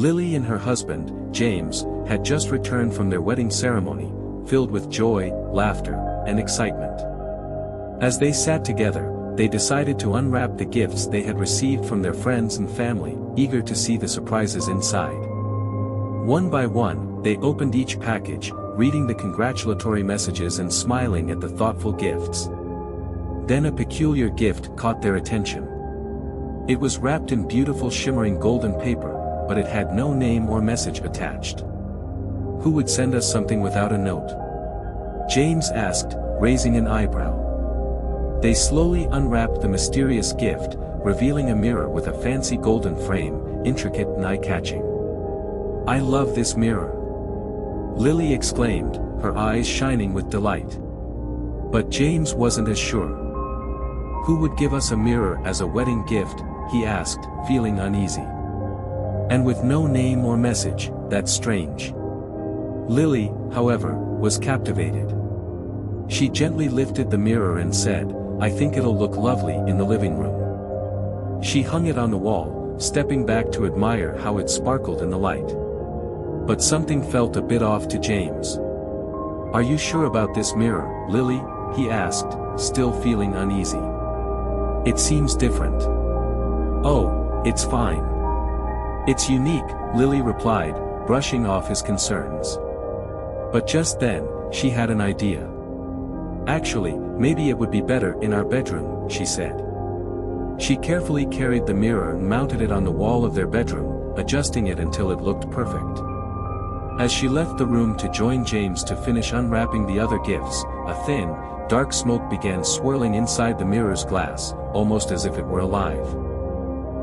Lily and her husband, James, had just returned from their wedding ceremony, filled with joy, laughter, and excitement. As they sat together, they decided to unwrap the gifts they had received from their friends and family, eager to see the surprises inside. One by one, they opened each package, reading the congratulatory messages and smiling at the thoughtful gifts. Then a peculiar gift caught their attention. It was wrapped in beautiful shimmering golden paper, but it had no name or message attached. "Who would send us something without a note?" James asked, raising an eyebrow. They slowly unwrapped the mysterious gift, revealing a mirror with a fancy golden frame, intricate and eye-catching. "I love this mirror!" Lily exclaimed, her eyes shining with delight. But James wasn't as sure. "Who would give us a mirror as a wedding gift?" he asked, feeling uneasy. "And with no name or message, that's strange." Lily, however, was captivated. She gently lifted the mirror and said, "I think it'll look lovely in the living room." She hung it on the wall, stepping back to admire how it sparkled in the light. But something felt a bit off to James. "Are you sure about this mirror, Lily?" he asked, still feeling uneasy. "It seems different." "Oh, it's fine. It's unique," Lily replied, brushing off his concerns. But just then, she had an idea. "Actually, maybe it would be better in our bedroom," she said. She carefully carried the mirror and mounted it on the wall of their bedroom, adjusting it until it looked perfect. As she left the room to join James to finish unwrapping the other gifts, a thin, dark smoke began swirling inside the mirror's glass, almost as if it were alive.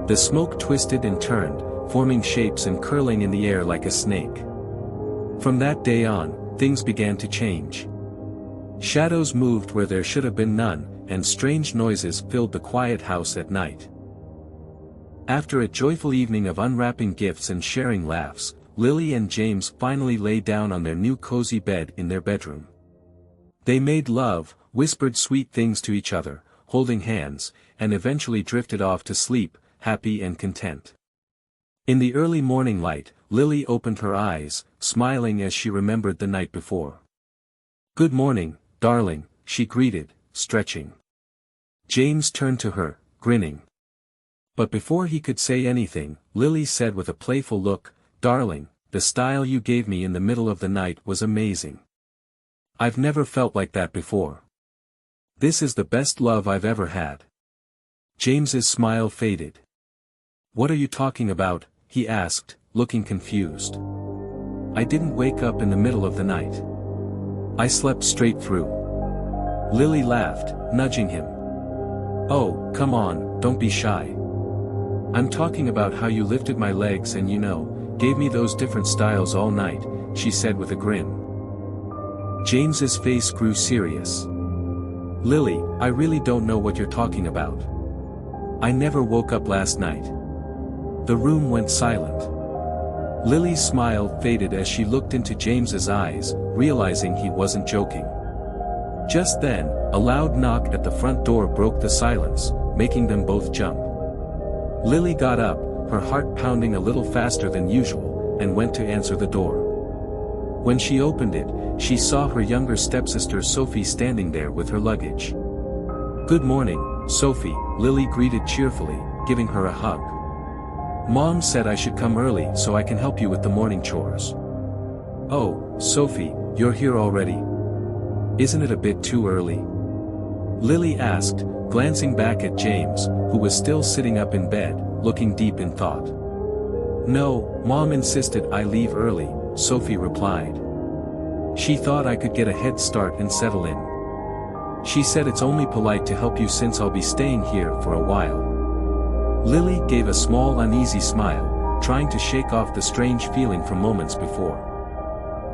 The smoke twisted and turned, forming shapes and curling in the air like a snake. From that day on, things began to change. Shadows moved where there should have been none, and strange noises filled the quiet house at night. After a joyful evening of unwrapping gifts and sharing laughs, Lily and James finally lay down on their new cozy bed in their bedroom. They made love, whispered sweet things to each other, holding hands, and eventually drifted off to sleep, happy and content. In the early morning light, Lily opened her eyes, smiling as she remembered the night before. "Good morning, darling," she greeted, stretching. James turned to her, grinning. But before he could say anything, Lily said with a playful look, "Darling, the style you gave me in the middle of the night was amazing. I've never felt like that before. This is the best love I've ever had." James's smile faded. "What are you talking about?" he asked, looking confused. "I didn't wake up in the middle of the night. I slept straight through." Lily laughed, nudging him. "Oh, come on, don't be shy. I'm talking about how you lifted my legs and gave me those different styles all night," she said with a grin. James's face grew serious. "Lily, I really don't know what you're talking about. I never woke up last night." The room went silent. Lily's smile faded as she looked into James's eyes, realizing he wasn't joking. Just then, a loud knock at the front door broke the silence, making them both jump. Lily got up, her heart pounding a little faster than usual, and went to answer the door. When she opened it, she saw her younger stepsister Sophie standing there with her luggage. "Good morning, Sophie," Lily greeted cheerfully, giving her a hug. "Mom said I should come early so I can help you with the morning chores." "Oh, Sophie, you're here already? Isn't it a bit too early?" Lily asked, glancing back at James, who was still sitting up in bed, looking deep in thought. "No, Mom insisted I leave early," Sophie replied. "She thought I could get a head start and settle in. She said it's only polite to help you since I'll be staying here for a while." Lily gave a small uneasy smile, trying to shake off the strange feeling from moments before.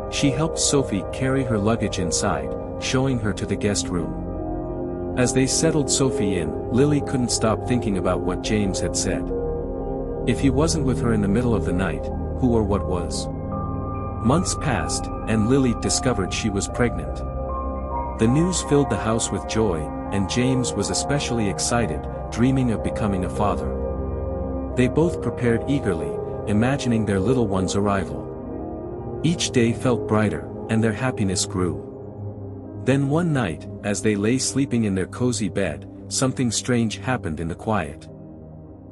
She helped Sophie carry her luggage inside, showing her to the guest room. As they settled Sophie in, Lily couldn't stop thinking about what James had said. If he wasn't with her in the middle of the night, who or what was? Months passed, and Lily discovered she was pregnant. The news filled the house with joy, and James was especially excited, dreaming of becoming a father. They both prepared eagerly, imagining their little one's arrival. Each day felt brighter, and their happiness grew. Then one night, as they lay sleeping in their cozy bed, something strange happened in the quiet.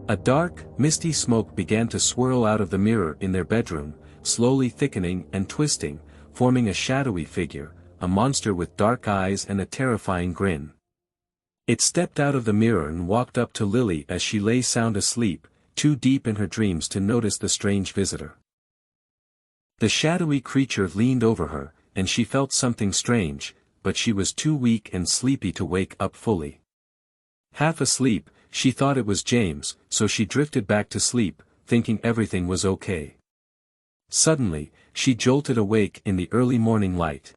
A dark, misty smoke began to swirl out of the mirror in their bedroom, slowly thickening and twisting, forming a shadowy figure, a monster with dark eyes and a terrifying grin. It stepped out of the mirror and walked up to Lily as she lay sound asleep, too deep in her dreams to notice the strange visitor. The shadowy creature leaned over her, and she felt something strange, but she was too weak and sleepy to wake up fully. Half asleep, she thought it was James, so she drifted back to sleep, thinking everything was okay. Suddenly, she jolted awake in the early morning light.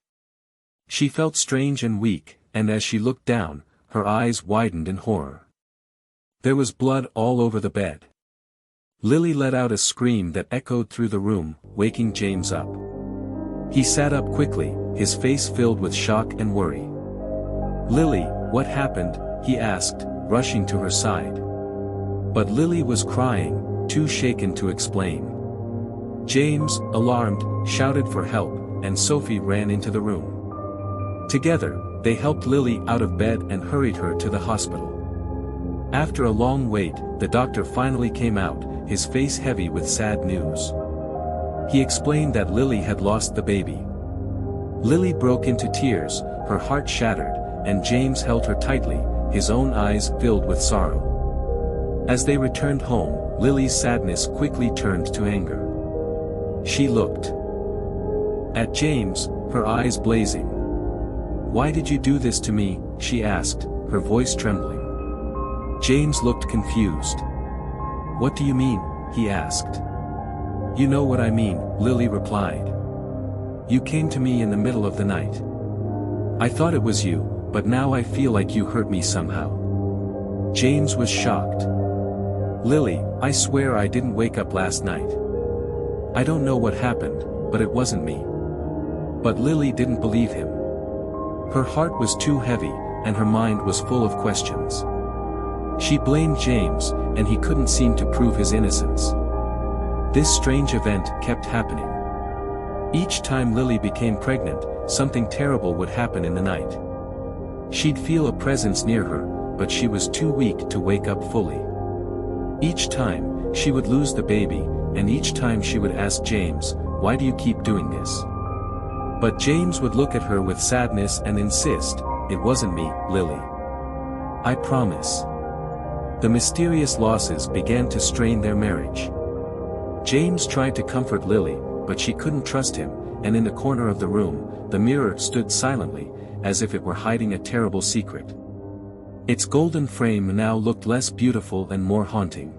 She felt strange and weak, and as she looked down, her eyes widened in horror. There was blood all over the bed. Lily let out a scream that echoed through the room, waking James up. He sat up quickly, his face filled with shock and worry. "Lily, what happened?" he asked, rushing to her side. But Lily was crying, too shaken to explain. James, alarmed, shouted for help, and Sophie ran into the room. Together, they helped Lily out of bed and hurried her to the hospital. After a long wait, the doctor finally came out, his face heavy with sad news. He explained that Lily had lost the baby. Lily broke into tears, her heart shattered, and James held her tightly, his own eyes filled with sorrow. As they returned home, Lily's sadness quickly turned to anger. She looked at James, her eyes blazing. "Why did you do this to me?" she asked, her voice trembling. James looked confused. "What do you mean?" he asked. "You know what I mean," Lily replied. "You came to me in the middle of the night. I thought it was you, but now I feel like you hurt me somehow." James was shocked. "Lily, I swear I didn't wake up last night. I don't know what happened, but it wasn't me." But Lily didn't believe him. Her heart was too heavy, and her mind was full of questions. She blamed James, and he couldn't seem to prove his innocence. This strange event kept happening. Each time Lily became pregnant, something terrible would happen in the night. She'd feel a presence near her, but she was too weak to wake up fully. Each time, she would lose the baby, and each time she would ask James, "Why do you keep doing this?" But James would look at her with sadness and insist, "It wasn't me, Lily. I promise." The mysterious losses began to strain their marriage. James tried to comfort Lily, but she couldn't trust him, and in the corner of the room, the mirror stood silently, as if it were hiding a terrible secret. Its golden frame now looked less beautiful and more haunting.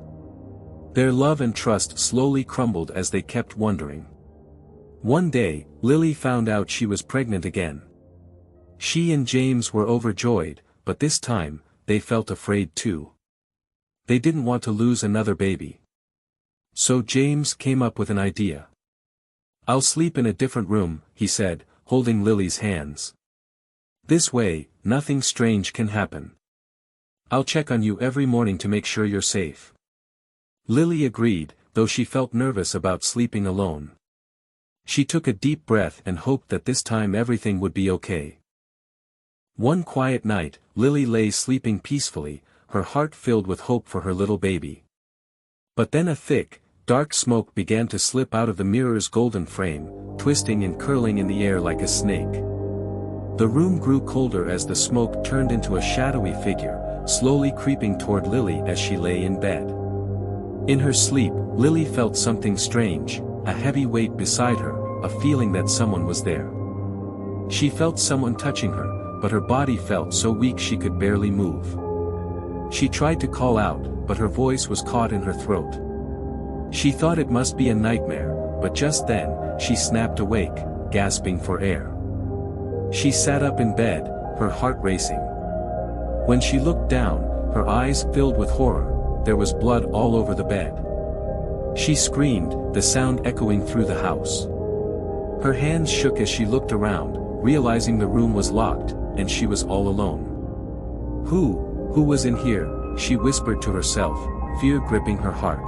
Their love and trust slowly crumbled as they kept wondering. One day, Lily found out she was pregnant again. She and James were overjoyed, but this time, they felt afraid too. They didn't want to lose another baby. So James came up with an idea. "I'll sleep in a different room," he said, holding Lily's hands. "This way, nothing strange can happen. I'll check on you every morning to make sure you're safe." Lily agreed, though she felt nervous about sleeping alone. She took a deep breath and hoped that this time everything would be okay. One quiet night, Lily lay sleeping peacefully, her heart filled with hope for her little baby. But then a thick, dark smoke began to slip out of the mirror's golden frame, twisting and curling in the air like a snake. The room grew colder as the smoke turned into a shadowy figure, slowly creeping toward Lily as she lay in bed. In her sleep, Lily felt something strange, a heavy weight beside her, a feeling that someone was there. She felt someone touching her, but her body felt so weak she could barely move. She tried to call out, but her voice was caught in her throat. She thought it must be a nightmare, but just then, she snapped awake, gasping for air. She sat up in bed, her heart racing. When she looked down, her eyes filled with horror, there was blood all over the bed. She screamed, the sound echoing through the house. Her hands shook as she looked around, realizing the room was locked, and she was all alone. Who was in here?" she whispered to herself, fear gripping her heart.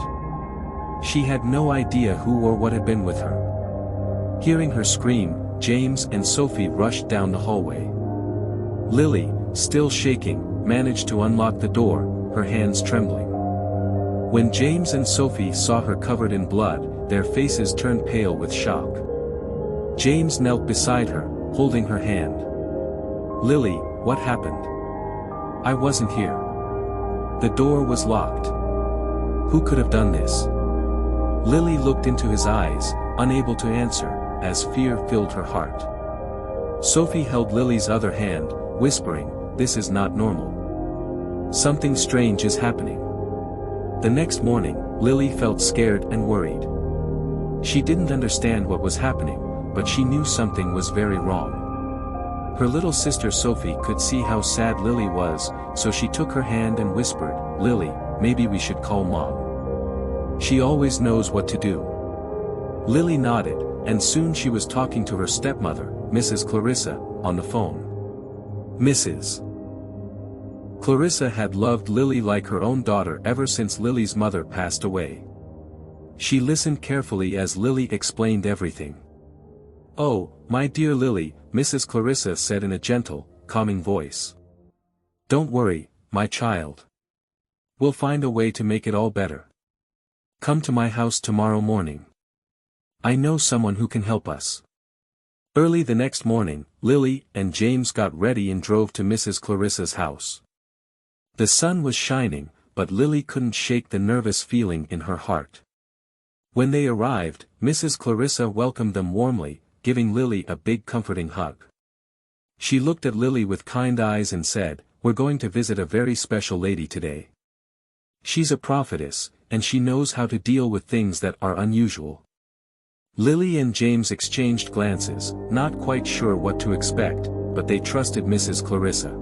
She had no idea who or what had been with her. Hearing her scream, James and Sophie rushed down the hallway. Lily, still shaking, managed to unlock the door, her hands trembling. When James and Sophie saw her covered in blood, their faces turned pale with shock. James knelt beside her, holding her hand. "Lily, what happened? I wasn't here. The door was locked. Who could have done this?" Lily looked into his eyes, unable to answer, as fear filled her heart. Sophie held Lily's other hand, whispering, "This is not normal. Something strange is happening." The next morning, Lily felt scared and worried. She didn't understand what was happening, but she knew something was very wrong. Her little sister Sophie could see how sad Lily was, so she took her hand and whispered, "Lily, maybe we should call Mom. She always knows what to do." Lily nodded, and soon she was talking to her stepmother, Mrs. Clarissa, on the phone. Mrs. Clarissa had loved Lily like her own daughter ever since Lily's mother passed away. She listened carefully as Lily explained everything. "Oh, my dear Lily," Mrs. Clarissa said in a gentle, calming voice. "Don't worry, my child. We'll find a way to make it all better. Come to my house tomorrow morning. I know someone who can help us." Early the next morning, Lily and James got ready and drove to Mrs. Clarissa's house. The sun was shining, but Lily couldn't shake the nervous feeling in her heart. When they arrived, Mrs. Clarissa welcomed them warmly, giving Lily a big comforting hug. She looked at Lily with kind eyes and said, "We're going to visit a very special lady today. She's a prophetess, and she knows how to deal with things that are unusual." Lily and James exchanged glances, not quite sure what to expect, but they trusted Mrs. Clarissa.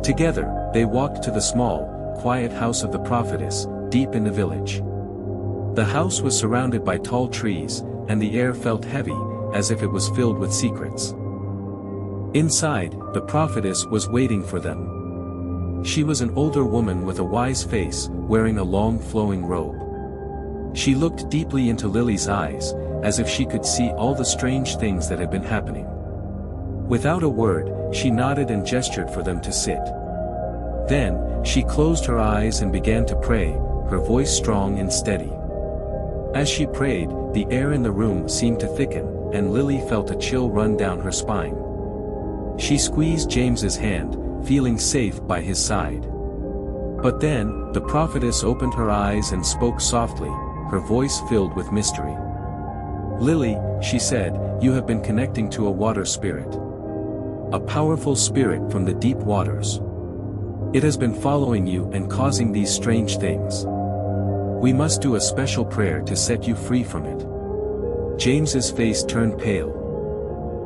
Together, they walked to the small, quiet house of the prophetess, deep in the village. The house was surrounded by tall trees, and the air felt heavy, as if it was filled with secrets. Inside, the prophetess was waiting for them. She was an older woman with a wise face, wearing a long flowing robe. She looked deeply into Lily's eyes, as if she could see all the strange things that had been happening. Without a word, she nodded and gestured for them to sit. Then, she closed her eyes and began to pray, her voice strong and steady. As she prayed, the air in the room seemed to thicken, and Lily felt a chill run down her spine. She squeezed James's hand, feeling safe by his side. But then, the prophetess opened her eyes and spoke softly, her voice filled with mystery. "Lily," she said, "you have been connecting to a water spirit. A powerful spirit from the deep waters. It has been following you and causing these strange things. We must do a special prayer to set you free from it." James's face turned pale.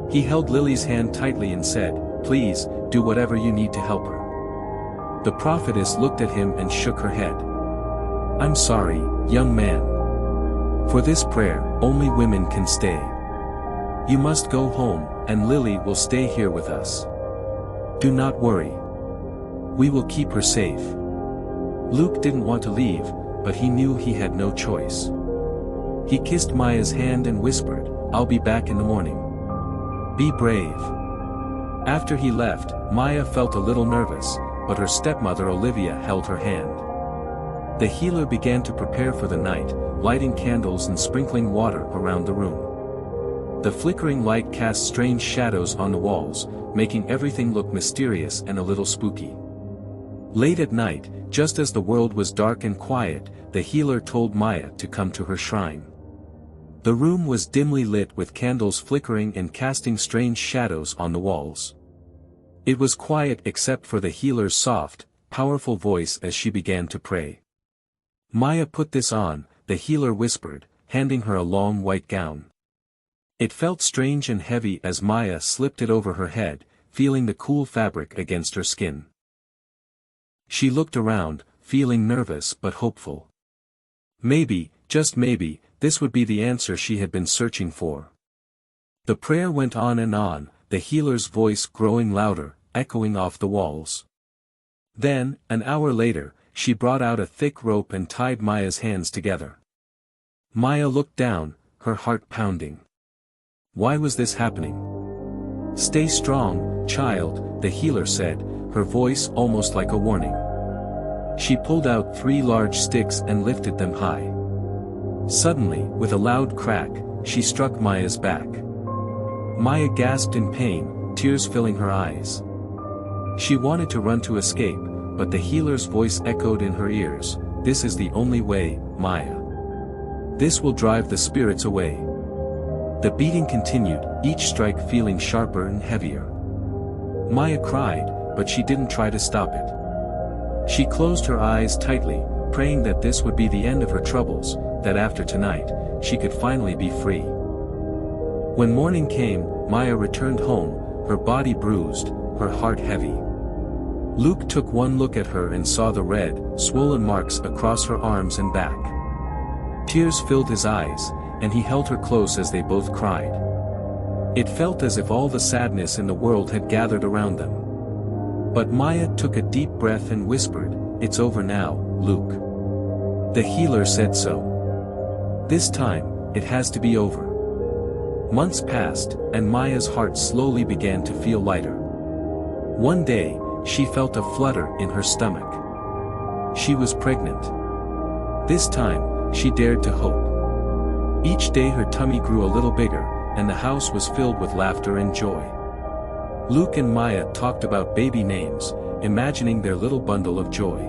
He held Lily's hand tightly and said, "Please, do whatever you need to help her." The prophetess looked at him and shook her head. "I'm sorry, young man. For this prayer, only women can stay. You must go home, and Lily will stay here with us. Do not worry. We will keep her safe." Luke didn't want to leave, but he knew he had no choice. He kissed Maya's hand and whispered, "I'll be back in the morning. Be brave." After he left, Maya felt a little nervous, but her stepmother Olivia held her hand. The healer began to prepare for the night, lighting candles and sprinkling water around the room. The flickering light cast strange shadows on the walls, making everything look mysterious and a little spooky. Late at night, just as the world was dark and quiet, the healer told Maya to come to her shrine. The room was dimly lit with candles flickering and casting strange shadows on the walls. It was quiet except for the healer's soft, powerful voice as she began to pray. "Maya, put this on," the healer whispered, handing her a long white gown. It felt strange and heavy as Maya slipped it over her head, feeling the cool fabric against her skin. She looked around, feeling nervous but hopeful. Maybe, just maybe, this would be the answer she had been searching for. The prayer went on and on, the healer's voice growing louder, echoing off the walls. Then, an hour later, she brought out a thick rope and tied Maya's hands together. Maya looked down, her heart pounding. Why was this happening? Stay strong, child, the healer said, her voice almost like a warning. She pulled out 3 large sticks and lifted them high. Suddenly, with a loud crack, she struck Maya's back. Maya gasped in pain, tears filling her eyes. She wanted to run to escape, but the healer's voice echoed in her ears, "This is the only way, Maya. This will drive the spirits away." The beating continued, each strike feeling sharper and heavier. Maya cried, but she didn't try to stop it. She closed her eyes tightly, praying that this would be the end of her troubles, that after tonight, she could finally be free. When morning came, Maya returned home, her body bruised, her heart heavy. Luke took one look at her and saw the red, swollen marks across her arms and back. Tears filled his eyes, and he held her close as they both cried. It felt as if all the sadness in the world had gathered around them. But Maya took a deep breath and whispered, "It's over now, Luke. The healer said so. This time, it has to be over." Months passed, and Maya's heart slowly began to feel lighter. One day, she felt a flutter in her stomach. She was pregnant. This time, she dared to hope. Each day her tummy grew a little bigger, and the house was filled with laughter and joy. Luke and Maya talked about baby names, imagining their little bundle of joy.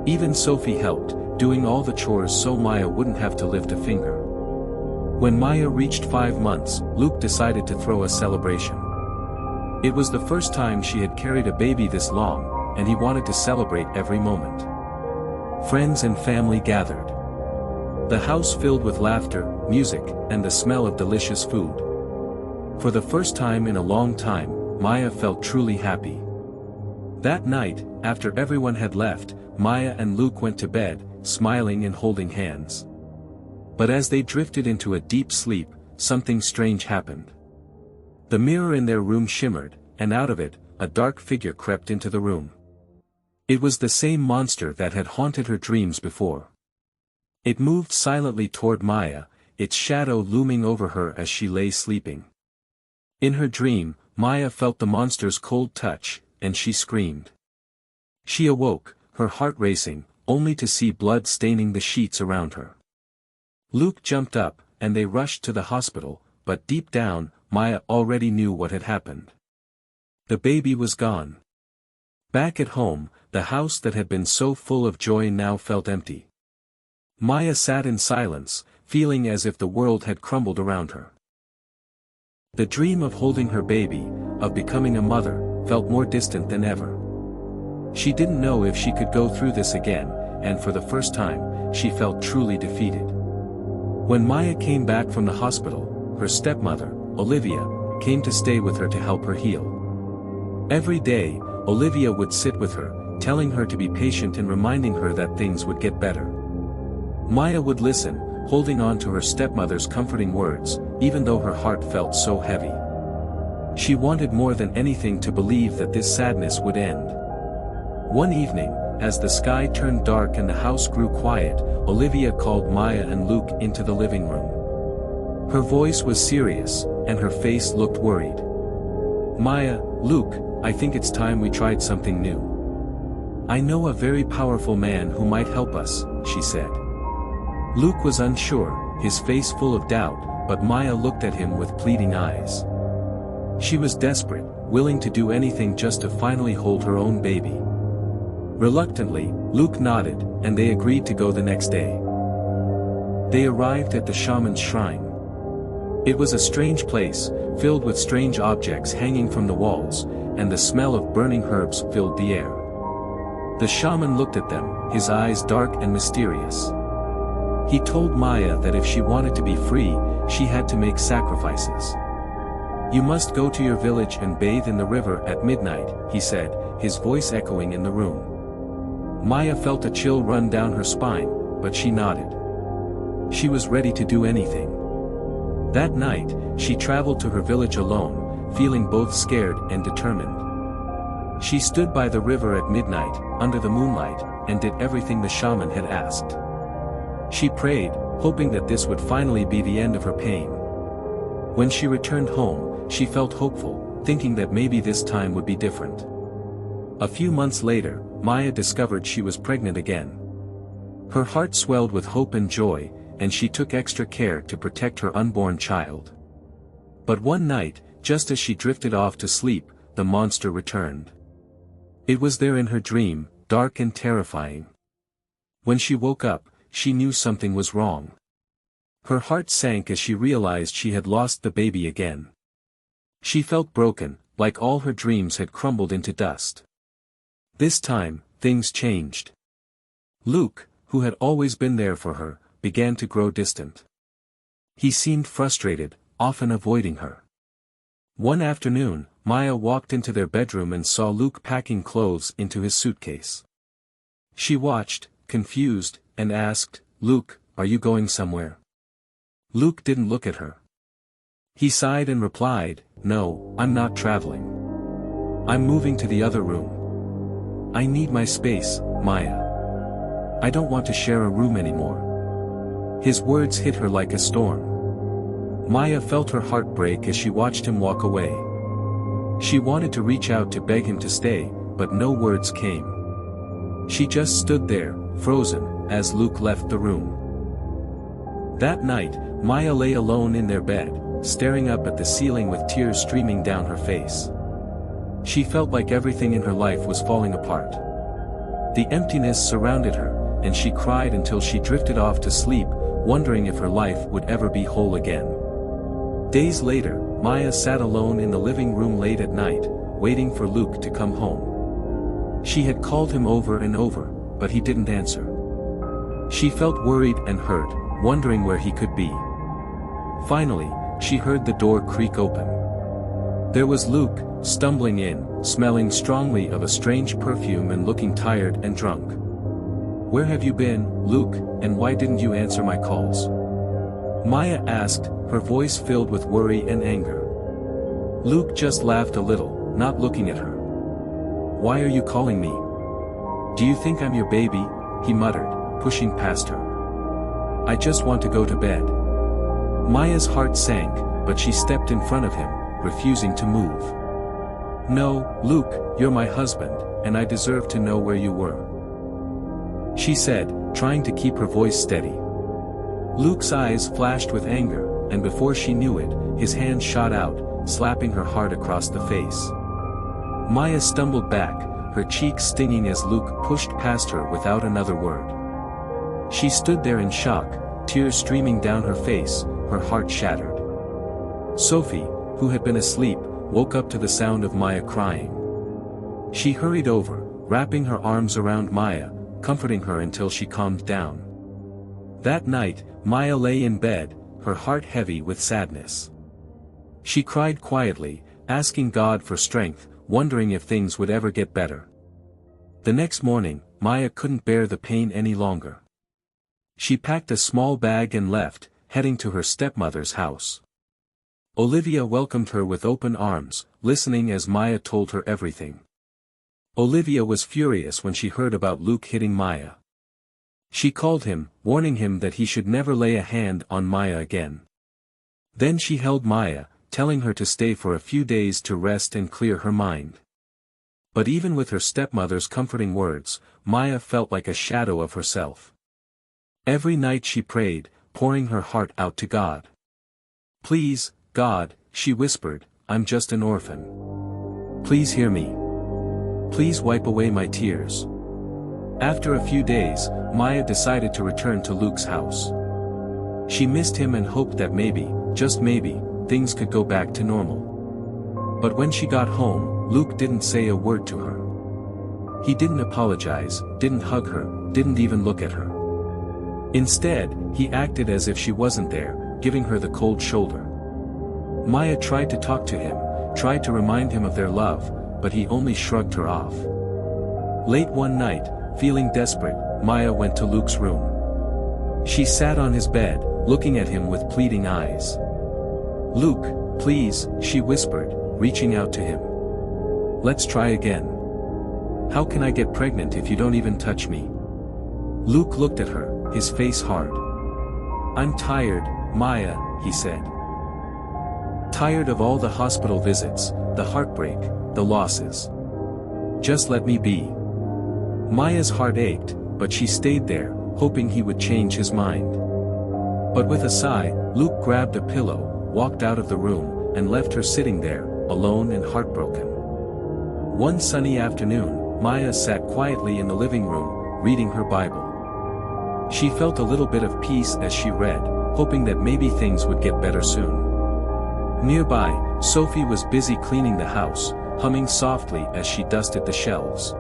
Even Sophie helped, doing all the chores so Maya wouldn't have to lift a finger. When Maya reached 5 months, Luke decided to throw a celebration. It was the first time she had carried a baby this long, and he wanted to celebrate every moment. Friends and family gathered. The house filled with laughter, music, and the smell of delicious food. For the first time in a long time, Maya felt truly happy. That night, after everyone had left, Maya and Luke went to bed, smiling and holding hands. But as they drifted into a deep sleep, something strange happened. The mirror in their room shimmered, and out of it, a dark figure crept into the room. It was the same monster that had haunted her dreams before. It moved silently toward Maya, its shadow looming over her as she lay sleeping. In her dream, Maya felt the monster's cold touch, and she screamed. She awoke, her heart racing, only to see blood staining the sheets around her. Luke jumped up, and they rushed to the hospital, but deep down, Maya already knew what had happened. The baby was gone. Back at home, the house that had been so full of joy now felt empty. Maya sat in silence, feeling as if the world had crumbled around her. The dream of holding her baby, of becoming a mother, felt more distant than ever. She didn't know if she could go through this again, and for the first time, she felt truly defeated. When Maya came back from the hospital, her stepmother, Olivia, came to stay with her to help her heal. Every day, Olivia would sit with her, telling her to be patient and reminding her that things would get better. Maya would listen, holding on to her stepmother's comforting words, even though her heart felt so heavy. She wanted more than anything to believe that this sadness would end. One evening, as the sky turned dark and the house grew quiet, Olivia called Maya and Luke into the living room. Her voice was serious, and her face looked worried. "Maya, Luke, I think it's time we tried something new. I know a very powerful man who might help us," she said. Luke was unsure, his face full of doubt, but Maya looked at him with pleading eyes. She was desperate, willing to do anything just to finally hold her own baby. Reluctantly, Luke nodded, and they agreed to go the next day. They arrived at the shaman's shrine. It was a strange place, filled with strange objects hanging from the walls, and the smell of burning herbs filled the air. The shaman looked at them, his eyes dark and mysterious. He told Maya that if she wanted to be free, she had to make sacrifices. "You must go to your village and bathe in the river at midnight," he said, his voice echoing in the room. Maya felt a chill run down her spine, but she nodded. She was ready to do anything. That night, she traveled to her village alone, feeling both scared and determined. She stood by the river at midnight, under the moonlight, and did everything the shaman had asked. She prayed, hoping that this would finally be the end of her pain. When she returned home, she felt hopeful, thinking that maybe this time would be different. A few months later, Maya discovered she was pregnant again. Her heart swelled with hope and joy, and she took extra care to protect her unborn child. But one night, just as she drifted off to sleep, the monster returned. It was there in her dream, dark and terrifying. When she woke up, she knew something was wrong. Her heart sank as she realized she had lost the baby again. She felt broken, like all her dreams had crumbled into dust. This time, things changed. Luke, who had always been there for her, began to grow distant. He seemed frustrated, often avoiding her. One afternoon, Maya walked into their bedroom and saw Luke packing clothes into his suitcase. She watched, confused, and asked, "Luke, are you going somewhere?" Luke didn't look at her. He sighed and replied, "No, I'm not traveling. I'm moving to the other room. I need my space, Maya. I don't want to share a room anymore." His words hit her like a storm. Maya felt her heart break as she watched him walk away. She wanted to reach out to beg him to stay, but no words came. She just stood there, frozen, as Luke left the room. That night, Maya lay alone in their bed, staring up at the ceiling with tears streaming down her face. She felt like everything in her life was falling apart. The emptiness surrounded her, and she cried until she drifted off to sleep, wondering if her life would ever be whole again. Days later, Maya sat alone in the living room late at night, waiting for Luke to come home. She had called him over and over, but he didn't answer. She felt worried and hurt, wondering where he could be. Finally, she heard the door creak open. There was Luke, stumbling in, smelling strongly of a strange perfume and looking tired and drunk. "Where have you been, Luke, and why didn't you answer my calls?" Maya asked, her voice filled with worry and anger. Luke just laughed a little, not looking at her. "Why are you calling me? Do you think I'm your baby?" he muttered, pushing past her. "I just want to go to bed." Maya's heart sank, but she stepped in front of him, refusing to move. "No, Luke, you're my husband, and I deserve to know where you were," she said, trying to keep her voice steady. Luke's eyes flashed with anger, and before she knew it, his hand shot out, slapping her hard across the face. Maya stumbled back, her cheeks stinging as Luke pushed past her without another word. She stood there in shock, tears streaming down her face, her heart shattered. Sophie, who had been asleep, woke up to the sound of Maya crying. She hurried over, wrapping her arms around Maya, comforting her until she calmed down. That night, Maya lay in bed, her heart heavy with sadness. She cried quietly, asking God for strength, wondering if things would ever get better. The next morning, Maya couldn't bear the pain any longer. She packed a small bag and left, heading to her stepmother's house. Olivia welcomed her with open arms, listening as Maya told her everything. Olivia was furious when she heard about Luke hitting Maya. She called him, warning him that he should never lay a hand on Maya again. Then she held Maya, telling her to stay for a few days to rest and clear her mind. But even with her stepmother's comforting words, Maya felt like a shadow of herself. Every night she prayed, pouring her heart out to God. "Please, God," she whispered, "I'm just an orphan. Please hear me. Please wipe away my tears." After a few days, Maya decided to return to Luke's house. She missed him and hoped that maybe, just maybe, things could go back to normal. But when she got home, Luke didn't say a word to her. He didn't apologize, didn't hug her, didn't even look at her. Instead, he acted as if she wasn't there, giving her the cold shoulder. Maya tried to talk to him, tried to remind him of their love, but he only shrugged her off. Late one night, feeling desperate, Maya went to Luke's room. She sat on his bed, looking at him with pleading eyes. "Luke, please," she whispered, reaching out to him. "Let's try again. How can I get pregnant if you don't even touch me?" Luke looked at her, his face hard. "I'm tired, Maya," he said. "Tired of all the hospital visits, the heartbreak, the losses. Just let me be." Maya's heart ached, but she stayed there, hoping he would change his mind. But with a sigh, Luke grabbed a pillow, walked out of the room, and left her sitting there, alone and heartbroken. One sunny afternoon, Maya sat quietly in the living room, reading her Bible. She felt a little bit of peace as she read, hoping that maybe things would get better soon. Nearby, Sophie was busy cleaning the house, humming softly as she dusted the shelves.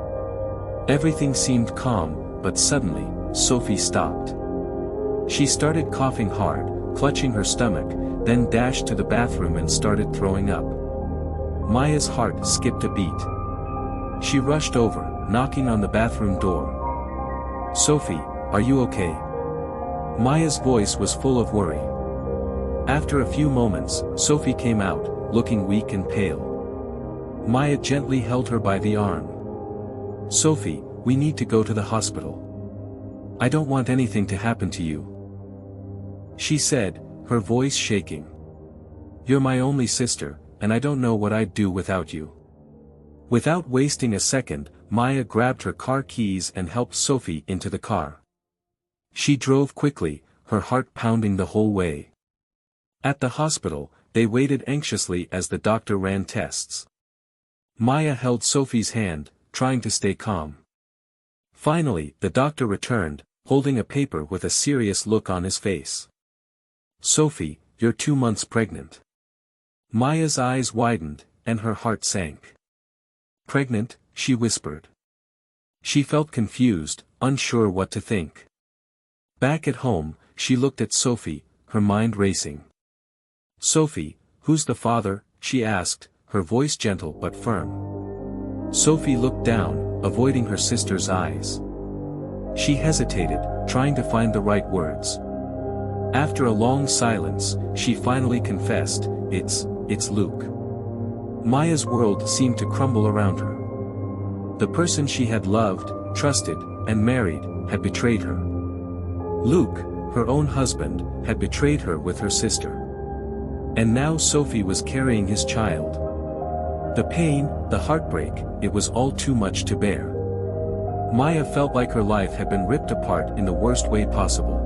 Everything seemed calm, but suddenly, Sophie stopped. She started coughing hard, clutching her stomach, then dashed to the bathroom and started throwing up. Maya's heart skipped a beat. She rushed over, knocking on the bathroom door. "Sophie, are you okay?" Maya's voice was full of worry. After a few moments, Sophie came out, looking weak and pale. Maya gently held her by the arm. "Sophie, we need to go to the hospital. I don't want anything to happen to you," she said, her voice shaking. "You're my only sister, and I don't know what I'd do without you." Without wasting a second, Maya grabbed her car keys and helped Sophie into the car. She drove quickly, her heart pounding the whole way. At the hospital, they waited anxiously as the doctor ran tests. Maya held Sophie's hand, trying to stay calm. Finally, the doctor returned, holding a paper with a serious look on his face. "Sophie, you're 2 months pregnant." Maya's eyes widened, and her heart sank. "Pregnant?" she whispered. She felt confused, unsure what to think. Back at home, she looked at Sophie, her mind racing. "Sophie, who's the father?" she asked, her voice gentle but firm. Sophie looked down, avoiding her sister's eyes. She hesitated, trying to find the right words. After a long silence, she finally confessed, It's Luke." Maya's world seemed to crumble around her. The person she had loved, trusted, and married, had betrayed her. Luke, her own husband, had betrayed her with her sister. And now Sophie was carrying his child. The pain, the heartbreak, it was all too much to bear. Maya felt like her life had been ripped apart in the worst way possible.